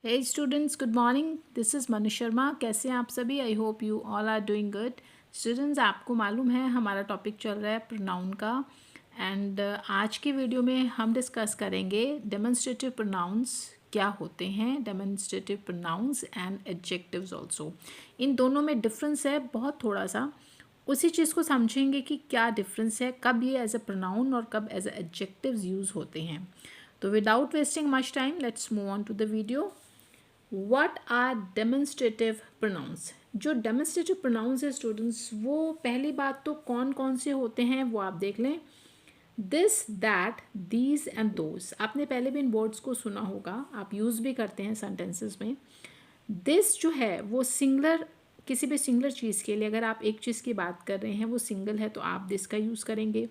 Hey students, good morning. This is Manu Sharma. कैसे हैं आप सभी? I hope you all are doing good. Students, आपको मालूम है हमारा टॉपिक चल रहा है प्रोनाउन का. एंड आज की वीडियो में हम डिस्कस करेंगे डेमोन्स्ट्रेटिव प्रोनाउंस क्या होते हैं, demonstrative pronouns and adjectives also. इन दोनों में डिफरेंस है बहुत थोड़ा सा. उसी चीज़ को समझेंगे कि क्या डिफरेंस है, कब ये एज अ प्रोनाउन और कब एज अ एडजेक्टिव्स यूज़ होते हैं. तो without wasting much time let's move on to the video. What are demonstrative pronouns? जो डेमोन्स्ट्रेटिव प्रोनाउंस है स्टूडेंट्स, वो पहली बात तो कौन कौन से होते हैं वो आप देख लें. This, that, these and those. आपने पहले भी इन वर्ड्स को सुना होगा, आप यूज़ भी करते हैं सेंटेंसेस में. दिस जो है वो सिंगलर, किसी भी सिंगलर चीज़ के लिए अगर आप एक चीज़ की बात कर रहे हैं वो सिंगल है तो आप दिस का यूज़ करेंगे.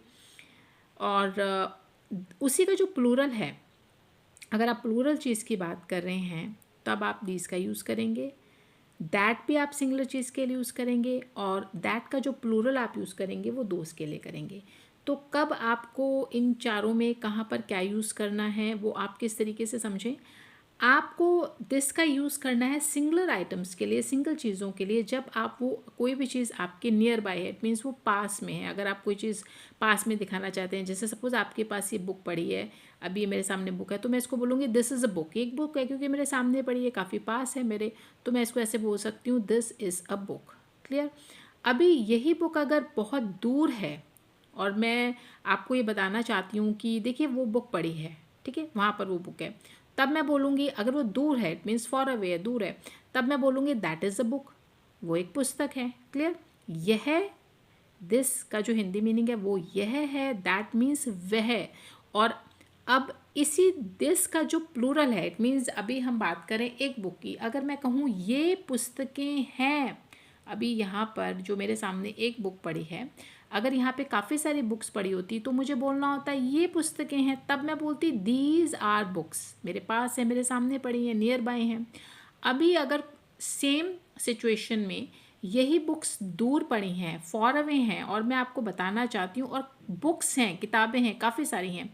और उसी का जो प्लूरल है, अगर आप प्लूरल चीज़ की बात कर रहे हैं तब आप दीज का यूज़ करेंगे. दैट भी आप सिंगलर चीज़ के लिए यूज़ करेंगे और दैट का जो प्लूरल आप यूज़ करेंगे वो दोस्त के लिए करेंगे. तो कब आपको इन चारों में कहाँ पर क्या यूज़ करना है वो आप किस तरीके से समझें. आपको दिस का यूज़ करना है सिंगलर आइटम्स के लिए, सिंगल चीज़ों के लिए, जब आप वो कोई भी चीज़ आपके नियर बाय है. इट मीन्स वो पास में है. अगर आप कोई चीज़ पास में दिखाना चाहते हैं, जैसे सपोज़ आपके पास ये बुक पड़ी है, अभी ये मेरे सामने बुक है, तो मैं इसको बोलूँगी दिस इज़ अ बुक. एक बुक है क्योंकि मेरे सामने पड़ी है, काफ़ी पास है मेरे, तो मैं इसको ऐसे बोल सकती हूँ this is a book. Clear. अभी यही बुक अगर बहुत दूर है और मैं आपको ये बताना चाहती हूँ कि देखिए वो बुक पड़ी है, ठीक है, वहाँ पर वो बुक है, तब मैं बोलूँगी, अगर वो दूर है, इट मीन्स फॉर अवे है, दूर है, तब मैं बोलूँगी दैट इज़ अ बुक, वो एक पुस्तक है. क्लियर. यह, दिस का जो हिंदी मीनिंग है वो यह है, दैट मीन्स वह. और अब इसी दिस का जो प्लूरल है, इट मीन्स अभी हम बात करें एक बुक की, अगर मैं कहूँ ये पुस्तकें हैं, अभी यहाँ पर जो मेरे सामने एक बुक पड़ी है, अगर यहाँ पे काफ़ी सारी बुक्स पड़ी होती तो मुझे बोलना होता ये पुस्तकें हैं, तब मैं बोलती दीज आर बुक्स, मेरे पास है, मेरे सामने पड़ी हैं, नियर बाय हैं. अभी अगर सेम सिचुएशन में यही बुक्स दूर पड़ी हैं, फॉर अवे हैं, और मैं आपको बताना चाहती हूँ और बुक्स हैं, किताबें हैं, काफ़ी सारी हैं,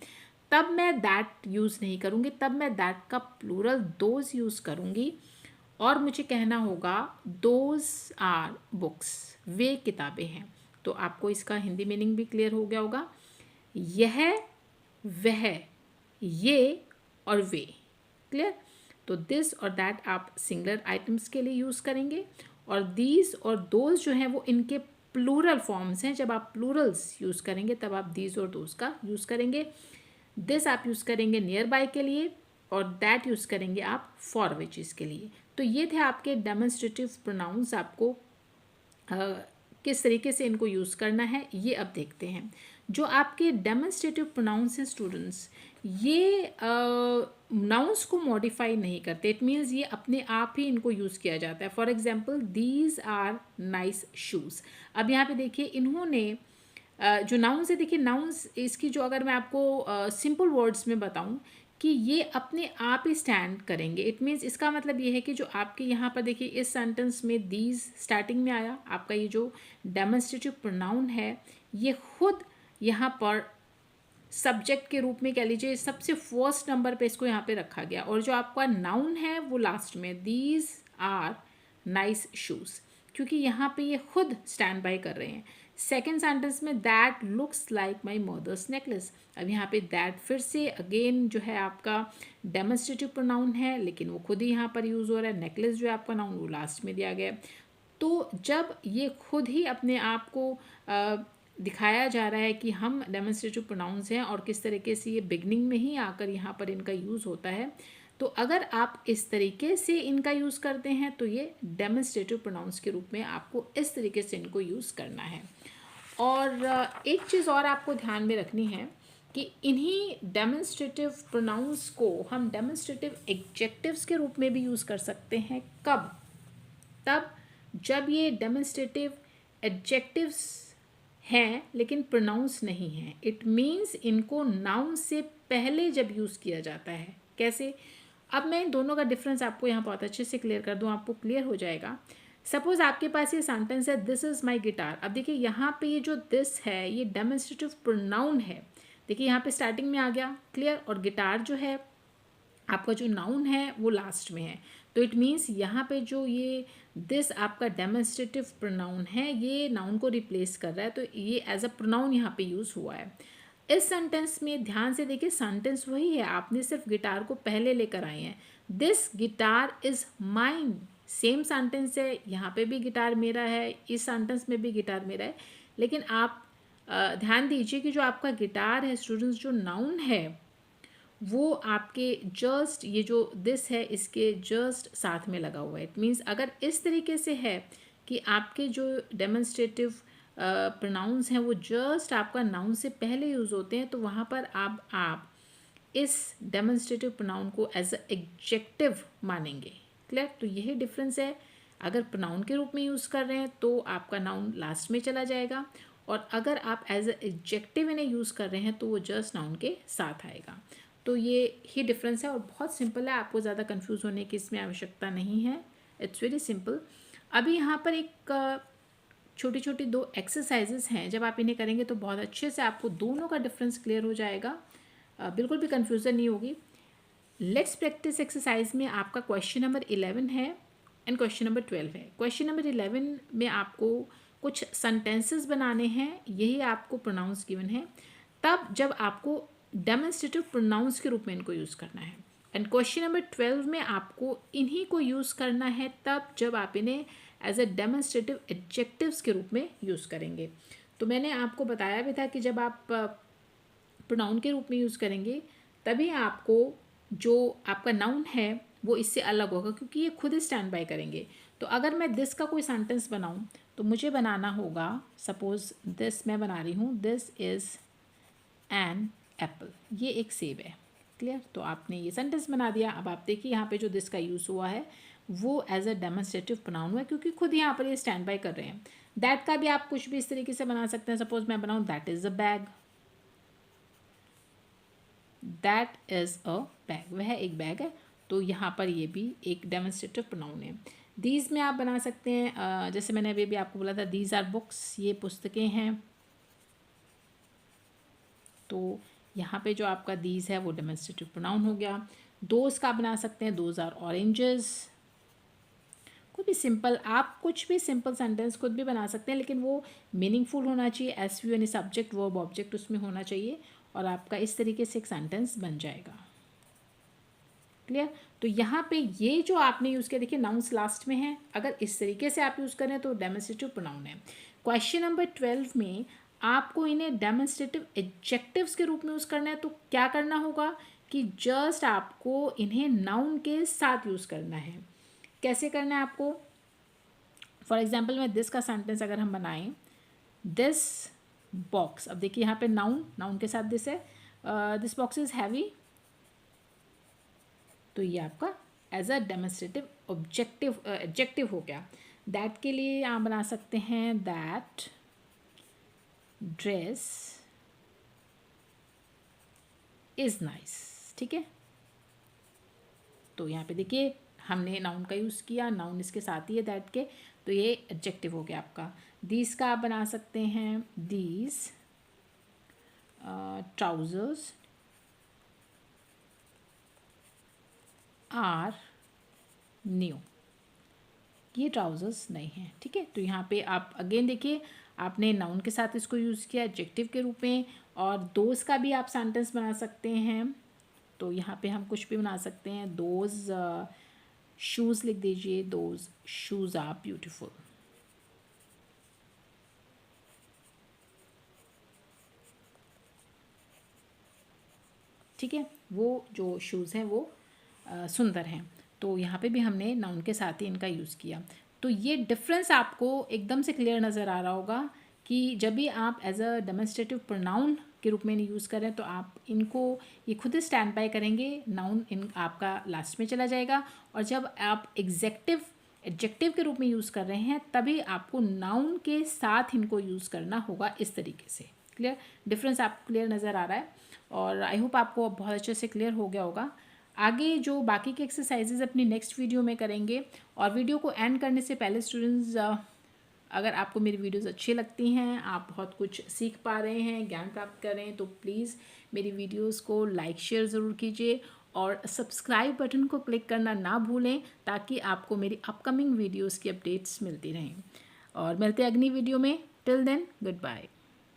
तब मैं दैट यूज़ नहीं करूँगी, तब मैं दैट का प्लूरल दोज यूज़ करूँगी और मुझे कहना होगा दोज आर बुक्स, वे किताबें हैं. तो आपको इसका हिंदी मीनिंग भी क्लियर हो गया होगा. यह, वह, ये और वे. क्लियर. तो दिस और दैट आप सिंगलर आइटम्स के लिए यूज़ करेंगे और दीज और दोज जो हैं वो इनके प्लूरल फॉर्म्स हैं. जब आप प्लूरल्स यूज़ करेंगे तब आप दीज और दोज का यूज़ करेंगे. दिस आप यूज़ करेंगे नियर बाय के लिए और दैट यूज़ करेंगे आप फॉर वे चीज़ के लिए. तो ये थे आपके डेमोन्स्ट्रेटिव प्रोनाउंस. आपको किस तरीके से इनको यूज़ करना है ये अब देखते हैं. जो आपके डेमोन्स्ट्रेटिव प्रोनाउंस हैं स्टूडेंट्स, ये नाउंस को मॉडिफाई नहीं करते. इट मीन्स ये अपने आप ही इनको यूज़ किया जाता है. For example these are nice shoes. अब यहाँ पे देखिए इन्होंने जो नाउंस है, देखिए नाउंस इसकी जो, अगर मैं आपको सिंपल वर्ड्स में बताऊं कि ये अपने आप ही स्टैंड करेंगे. इट मीन्स इसका मतलब ये है कि जो आपके यहाँ पर देखिए इस सेंटेंस में दीज स्टार्टिंग में आया, आपका ये जो डेमोन्स्ट्रेटिव प्रोनाउन है ये खुद यहाँ पर सब्जेक्ट के रूप में कह लीजिए सबसे फर्स्ट नंबर पे इसको यहाँ पे रखा गया, और जो आपका नाउन है वो लास्ट में, दीज आर नाइस शूज़, क्योंकि यहाँ पे ये खुद स्टैंड बाय कर रहे हैं. सेकेंड सेंटेंस में that looks like my mother's necklace. अब यहाँ पे दैट फिर से अगेन जो है आपका डेमोन्स्ट्रेटिव प्रोनाउन है, लेकिन वो खुद ही यहाँ पर यूज़ हो रहा है. नेकलेस जो है आपका नाउन वो लास्ट में दिया गया. तो जब ये खुद ही अपने आप को दिखाया जा रहा है कि हम डेमोन्स्ट्रेटिव प्रोनाउंस हैं और किस तरीके से ये बिगनिंग में ही आकर यहाँ पर इनका यूज़ होता है, तो अगर आप इस तरीके से इनका यूज़ करते हैं तो ये डेमोन्स्ट्रेटिव प्रोनाउंस के रूप में आपको इस तरीके से इनको यूज़ करना है. और एक चीज़ और आपको ध्यान में रखनी है कि इन्हीं डेमोन्स्ट्रेटिव प्रोनाउंस को हम डेमोन्स्ट्रेटिव एडजेक्टिव्स के रूप में भी यूज़ कर सकते हैं. कब? तब जब ये डेमोन्स्ट्रेटिव एडजेक्टिव्स हैं लेकिन प्रोनाउंस नहीं हैं. इट मीन्स इनको नाउन से पहले जब यूज़ किया जाता है. कैसे? अब मैं इन दोनों का डिफरेंस आपको यहाँ बहुत अच्छे से क्लियर कर दूँ, आपको क्लियर हो जाएगा. सपोज़ आपके पास ये सेंटेंस है दिस इज़ माई गिटार. अब देखिए यहाँ पे ये जो दिस है ये डेमोन्स्ट्रेटिव प्रोनाउन है. देखिए यहाँ पे स्टार्टिंग में आ गया, क्लियर. और गिटार जो है आपका जो नाउन है वो लास्ट में है। तो इट मीन्स यहाँ पे जो ये दिस आपका डेमोन्स्ट्रेटिव प्रोनाउन है, ये नाउन को रिप्लेस कर रहा है, तो ये एज अ प्रोनाउन यहाँ पे यूज़ हुआ है। इस सेंटेंस में ध्यान से देखिए, सेंटेंस वही है, आपने सिर्फ गिटार को पहले लेकर आए हैं। This guitar is mine, same sentence है, यहाँ पे भी गिटार मेरा है, इस सेंटेंस में भी गिटार मेरा है। लेकिन आप ध्यान दीजिए कि जो आपका गिटार है स्टूडेंट्स, जो नाउन है वो आपके जस्ट ये जो दिस है इसके जस्ट साथ में लगा हुआ है। इट मीन्स अगर इस तरीके से है कि आपके जो डेमोन्स्ट्रेटिव प्रोनाउंस हैं वो जस्ट आपका नाउन से पहले यूज़ होते हैं, तो वहाँ पर आप इस डेमोन्स्ट्रेटिव प्रोनाउन को एज अ एडजेक्टिव मानेंगे। क्लियर? तो यही डिफरेंस है। अगर प्रोनाउन के रूप में यूज़ कर रहे हैं तो आपका नाउन लास्ट में चला जाएगा, और अगर आप एज अ एडजेक्टिव इन्हें यूज़ कर रहे हैं तो वो जस्ट नाउन के साथ आएगा। तो ये ही डिफरेंस है और बहुत सिंपल है, आपको ज़्यादा कंफ्यूज होने की इसमें आवश्यकता नहीं है। It's very simple. अभी यहाँ पर एक छोटी छोटी दो एक्सरसाइजेस हैं, जब आप इन्हें करेंगे तो बहुत अच्छे से आपको दोनों का डिफरेंस क्लियर हो जाएगा, बिल्कुल भी कन्फ्यूज़न नहीं होगी। लेट्स प्रैक्टिस एक्सरसाइज में आपका क्वेश्चन नंबर 11 है एंड क्वेश्चन नंबर 12 है। क्वेश्चन नंबर 11 में आपको कुछ सेंटेंसेस बनाने हैं, यही आपको प्रोनाउंस गिवन है, तब जब आपको डेमोन्स्ट्रेटिव प्रोनाउंस के रूप में इनको यूज़ करना है। एंड क्वेश्चन नंबर 12 में आपको इन्हीं को यूज़ करना है तब जब आप इन्हें एज अ डेमोन्स्ट्रेटिव एडजेक्टिव्स के रूप में यूज़ करेंगे। तो मैंने आपको बताया भी था कि जब आप प्रोनाउन के रूप में यूज़ करेंगे तभी आपको जो आपका नाउन है वो इससे अलग होगा, क्योंकि ये खुद स्टैंड बाय करेंगे। तो अगर मैं दिस का कोई सेंटेंस बनाऊं तो मुझे बनाना होगा, सपोज दिस मैं बना रही हूँ, दिस इज़ एन एप्पल, ये एक सेब है। क्लियर? तो आपने ये सेंटेंस बना दिया। अब आप देखिए यहाँ पे जो दिस का यूज़ हुआ है वो एज अ डेमोन्स्ट्रेटिव प्रोनाउन हुआ है, क्योंकि खुद यहाँ पर ये स्टैंड बाय कर रहे हैं। दैट का भी आप कुछ भी इस तरीके से बना सकते हैं। सपोज मैं बनाऊँ that is a bag, that is a bag, वह एक बैग है। तो यहाँ पर ये भी एक डेमोन्स्ट्रेटिव प्रोनाउन है। दीज में आप बना सकते हैं, जैसे मैंने अभी भी आपको बोला था, दीज आर बुक्स, ये पुस्तकें हैं। तो यहाँ पे जो आपका दीज है वो डेमोन्स्ट्रेटिव प्रोनाउन हो गया। दोज का बना सकते हैं, दोज आर ऑरेंजेस। कोई भी सिंपल, आप कुछ भी सिंपल सेंटेंस खुद भी बना सकते हैं, लेकिन वो मीनिंगफुल होना चाहिए। एस वी यानी सब्जेक्ट वर्ब ऑब्जेक्ट उसमें होना चाहिए, और आपका इस तरीके से एक सेंटेंस बन जाएगा। क्लियर? तो यहाँ पे ये जो आपने यूज़ किया, देखिए नाउन्स लास्ट में है, अगर इस तरीके से आप यूज़ करें तो डेमोन्स्ट्रेटिव प्रोनाउन है। क्वेश्चन नंबर 12 में आपको इन्हें डेमोन्स्ट्रेटिव एडजेक्टिव्स के रूप में यूज़ करना है। तो क्या करना होगा कि जस्ट आपको इन्हें नाउन के साथ यूज़ करना है। कैसे करना है आपको? फॉर एग्जाम्पल में दिस का सेंटेंस अगर हम बनाएं, दिस बॉक्स, अब देखिए यहाँ पे नाउन के साथ दिस है, दिस बॉक्स इज़ हैवी, तो ये आपका as a demonstrative objective adjective हो गया। दैट के लिए आप बना सकते हैं दैट ड्रेस इज़ नाइस। ठीक है? तो यहाँ पे देखिए हमने नाउन का यूज़ किया, नाउन इसके साथ ही है दैट के, तो ये एडजेक्टिव हो गया आपका। दीज का आप बना सकते हैं, दीज ट्राउजर्स आर न्यू, ये ट्राउजर्स नहीं हैं। ठीक है? तो यहाँ पे आप अगेन देखिए, आपने नाउन के साथ इसको यूज़ किया एडजेक्टिव के रूप में, और दोज का भी आप सेंटेंस बना सकते हैं। तो यहाँ पे हम कुछ भी बना सकते हैं, दोज शूज़ लिख दीजिए, दोज शूज़ आर ब्यूटीफुल। ठीक है? वो जो शूज़ हैं वो सुंदर हैं। तो यहाँ पे भी हमने नाउन के साथ ही इनका यूज़ किया। तो ये डिफरेंस आपको एकदम से क्लियर नज़र आ रहा होगा कि जब भी आप एज अ डेमोन्स्ट्रेटिव प्रोनाउन के रूप में इन्हें यूज़ करें तो आप इनको ये खुद स्टैंड बाय करेंगे, नाउन इन आपका लास्ट में चला जाएगा, और जब आप एडजेक्टिव के रूप में यूज़ कर रहे हैं तभी आपको नाउन के साथ इनको यूज़ करना होगा, इस तरीके से। क्लियर? डिफरेंस आपको क्लियर नज़र आ रहा है, और आई होप आपको बहुत अच्छे से क्लियर हो गया होगा। आगे जो बाकी के एक्सरसाइजेज अपनी नेक्स्ट वीडियो में करेंगे, और वीडियो को एंड करने से पहले स्टूडेंट्स, अगर आपको मेरी वीडियोस अच्छी लगती हैं, आप बहुत कुछ सीख पा रहे हैं, ज्ञान प्राप्त कर रहे हैं, तो प्लीज़ मेरी वीडियोस को लाइक शेयर ज़रूर कीजिए, और सब्सक्राइब बटन को क्लिक करना ना भूलें ताकि आपको मेरी अपकमिंग वीडियोस की अपडेट्स मिलती रहें। और मिलते हैं अगली वीडियो में। Till then good bye.